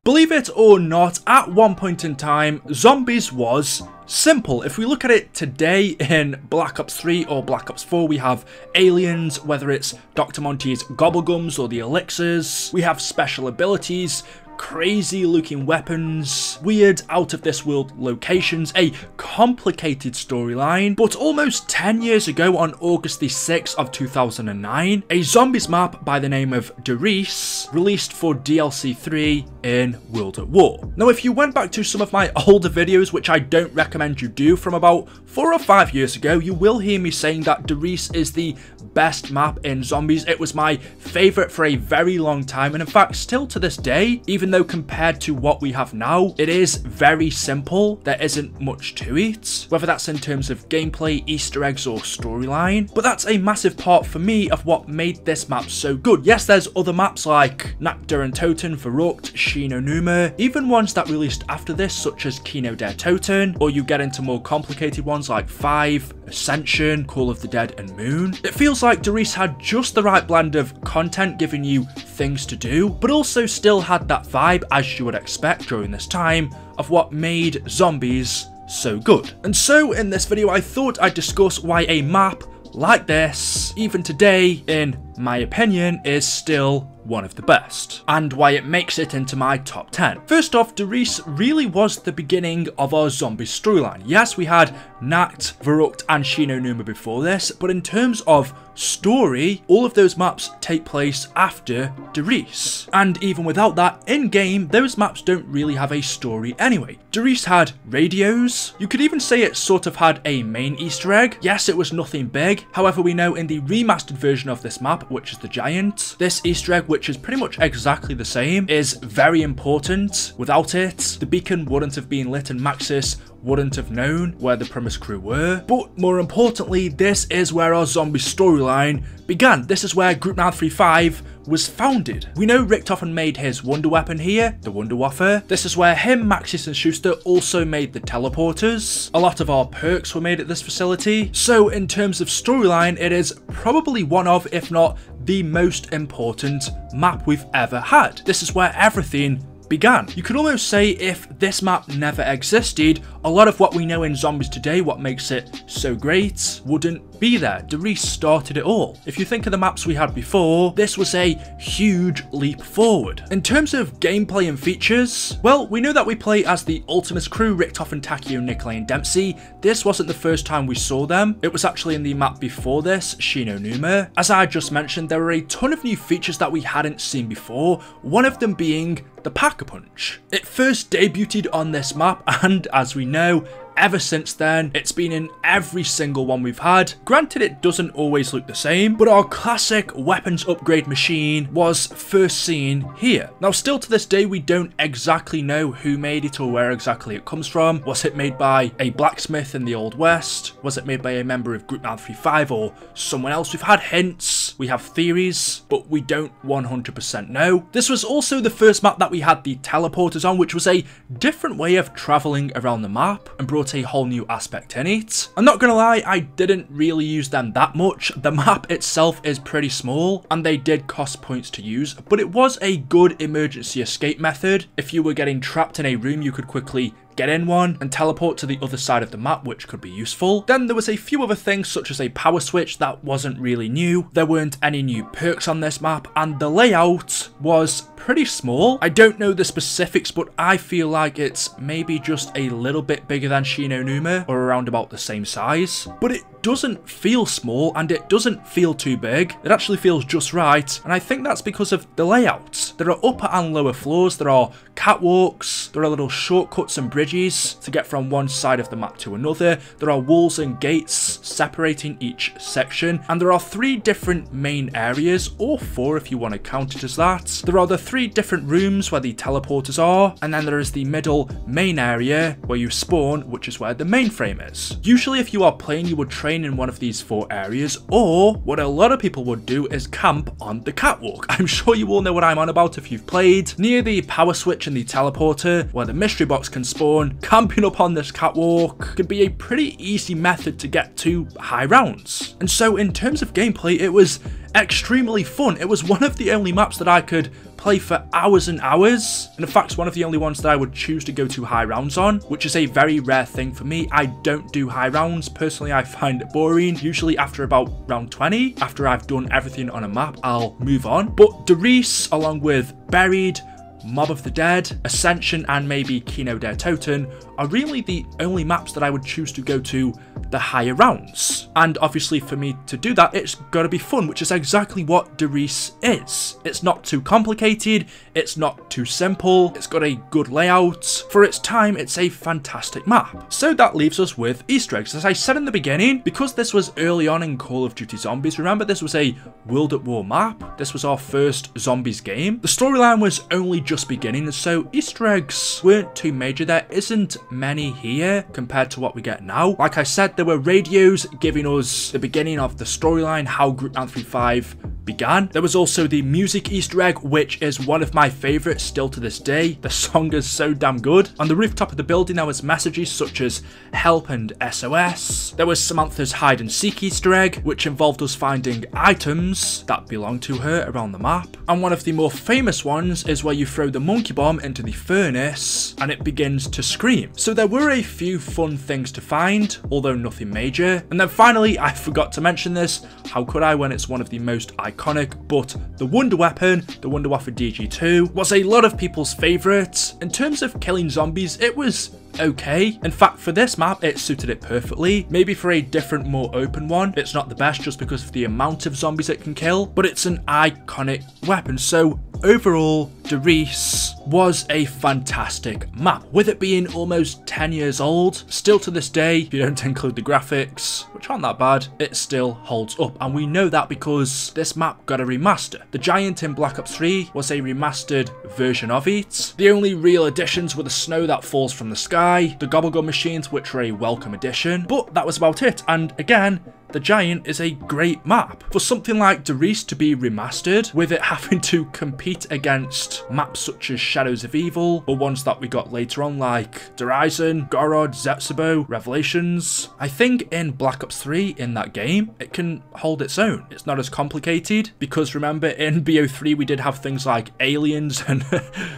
Believe it or not, at one point in time, zombies was simple. If we look at it today in Black Ops 3 or Black Ops 4, we have aliens, whether it's Dr. Monty's gobblegums or the elixirs. We have special abilities, crazy looking weapons, weird out of this world locations, a complicated storyline. But almost 10 years ago, on August the 6th of 2009, a zombies map by the name of Riese released for DLC 3 in World at War. Now, if you went back to some of my older videos, which I don't recommend you do, from about 4 or 5 years ago, you will hear me saying that Riese is the best map in zombies. It was my favorite for a very long time, and in fact still to this day, even though compared to what we have now, it is very simple. There isn't much to it, whether that's in terms of gameplay, Easter eggs or storyline, but that's a massive part for me of what made this map so good. Yes, there's other maps like Nakter and Toten, Verrucht, Shino Numa, even ones that released after this such as Kino der Toten, or you get into more complicated ones like 5, Ascension, Call of the Dead and Moon. It feels like Riese had just the right blend of content giving you things to do, but also still had that vibe, as you would expect during this time, of what made zombies so good. And so in this video I thought I'd discuss why a map like this, even today, in my opinion, is still one of the best, and why it makes it into my top 10. First off, Riese really was the beginning of our zombie storyline. Yes, we had Nacht, Verrucht and Shino Numa before this, but in terms of story, all of those maps take place after Riese. And even without that, in-game, those maps don't really have a story anyway. Riese had radios. You could even say it sort of had a main Easter egg. Yes, it was nothing big. However, we know in the remastered version of this map, which is the Giant, this Easter egg, which is pretty much exactly the same, is very important. Without it, the beacon wouldn't have been lit and Maxis wouldn't have known where the Primus crew were. But more importantly, this is where our zombie storyline began. This is where Group 935 was founded. We know Richthofen made his Wunderwaffe here, the Wunderwaffe. This is where him, Maxis and Schuster also made the teleporters. A lot of our perks were made at this facility. So in terms of storyline, it is probably one of, if not the most important map we've ever had. This is where everything began. You could almost say if this map never existed, a lot of what we know in zombies today, what makes it so great, wouldn't be there. Riese started it all. If you think of the maps we had before, this was a huge leap forward. In terms of gameplay and features, well, we know that we play as the Ultimus crew, Richthofen, Takio, Nikolai and Dempsey. This wasn't the first time we saw them. It was actually in the map before this, Shino Numa. As I just mentioned, there were a ton of new features that we hadn't seen before, one of them being the Pack-a-Punch. It first debuted on this map, and as we know, ever since then, it's been in every single one we've had. Granted, it doesn't always look the same, but our classic weapons upgrade machine was first seen here. Now, still to this day, we don't exactly know who made it or where exactly it comes from. Was it made by a blacksmith in the Old West? Was it made by a member of Group 935 or someone else? We've had hints, we have theories, but we don't 100% know. This was also the first map that we had the teleporters on, which was a different way of traveling around the map and brought a whole new aspect in it. I'm not gonna lie, I didn't really use them that much. The map itself is pretty small and they did cost points to use, but it was a good emergency escape method. If you were getting trapped in a room, you could quickly get in one and teleport to the other side of the map, which could be useful. Then there was a few other things such as a power switch that wasn't really new. There weren't any new perks on this map, and the layout was pretty small. I don't know the specifics, but I feel like it's maybe just a little bit bigger than Shino Numa, or around about the same size. But it doesn't feel small and it doesn't feel too big. It actually feels just right, and I think that's because of the layouts. There are upper and lower floors, there are catwalks, there are little shortcuts and bridges to get from one side of the map to another. There are walls and gates separating each section, and there are 3 different main areas, or 4 if you want to count it as that. There are the 3 different rooms where the teleporters are, and then there is the middle main area where you spawn, which is where the mainframe is. Usually if you are playing, you would train in one of these 4 areas, or what a lot of people would do is camp on the catwalk. I'm sure you all know what I'm on about if you've played. Near the power switch and the teleporter, where the mystery box can spawn, camping up on this catwalk could be a pretty easy method to get to high rounds. And so in terms of gameplay, it was extremely fun. It was one of the only maps that I could play for hours and hours, and in fact, one of the only ones that I would choose to go to high rounds on, which is a very rare thing for me. I don't do high rounds. Personally, I find it boring. Usually after about round 20, after I've done everything on a map, I'll move on. But Riese, along with Buried, Mob of the Dead, Ascension, and maybe Kino der Toten are really the only maps that I would choose to go to the higher rounds. And obviously for me to do that, it's got to be fun, which is exactly what Riese is. It's not too complicated, it's not too simple, it's got a good layout. For its time, it's a fantastic map. So that leaves us with Easter eggs. As I said in the beginning, because this was early on in Call of Duty Zombies, remember this was a World at War map. This was our first Zombies game. The storyline was only just beginning, so Easter eggs weren't too major. There isn't many here compared to what we get now. Like I said, there were radios giving us the beginning of the storyline, how Group 935 began. There was also the music Easter egg, which is one of my favourites still to this day. The song is so damn good. On the rooftop of the building, there was messages such as help and SOS. There was Samantha's hide and seek Easter egg, which involved us finding items that belonged to her around the map. And one of the more famous ones is where you throw the monkey bomb into the furnace and it begins to scream. So there were a few fun things to find, although nothing major. And then finally, I forgot to mention this, how could I, when it's one of the most iconic, but the Wonder Weapon, the Wunderwaffe DG2, was a lot of people's favourite. In terms of killing zombies, it was okay. In fact, for this map, it suited it perfectly. Maybe for a different, more open one, it's not the best just because of the amount of zombies it can kill, but it's an iconic weapon. So overall, Riese was a fantastic map. With it being almost 10 years old, still to this day, if you don't include the graphics, which aren't that bad, it still holds up. And we know that because this map got a remaster. The Giant in Black Ops 3 was a remastered version of it. The only real additions were the snow that falls from the sky, the Gobblegun machines, which were a welcome addition, but that was about it. And again, the Giant is a great map. For something like Riese to be remastered, with it having to compete against maps such as Shadows of Evil, or ones that we got later on like Riese, Gorod, Zetsubo, Revelations, I think in Black Ops 3, in that game, it can hold its own. It's not as complicated, because remember in BO3 we did have things like aliens and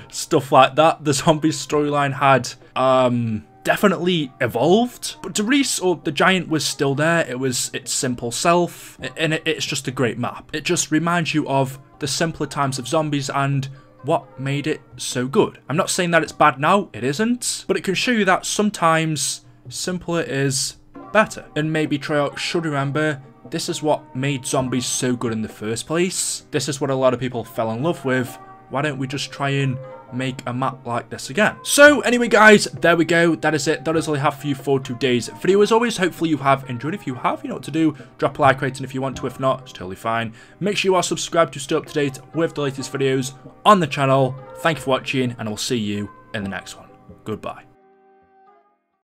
stuff like that. The Zombies storyline had definitely evolved, but Riese, or the Giant, was still there. It was its simple self, and it's just a great map. It just reminds you of the simpler times of Zombies and what made it so good. I'm not saying that it's bad now, it isn't, but it can show you that sometimes simpler is better. And maybe Treyarch should remember, this is what made Zombies so good in the first place. This is what a lot of people fell in love with. Why don't we just try and make a map like this again? So anyway guys, there we go. That is it. That is all I have for you for today's video. As always, hopefully you have enjoyed. If you have, you know what to do. Drop a like rating if you want to. If not, it's totally fine. Make sure you are subscribed to stay up to date with the latest videos on the channel. Thank you for watching, and I'll see you in the next one. Goodbye.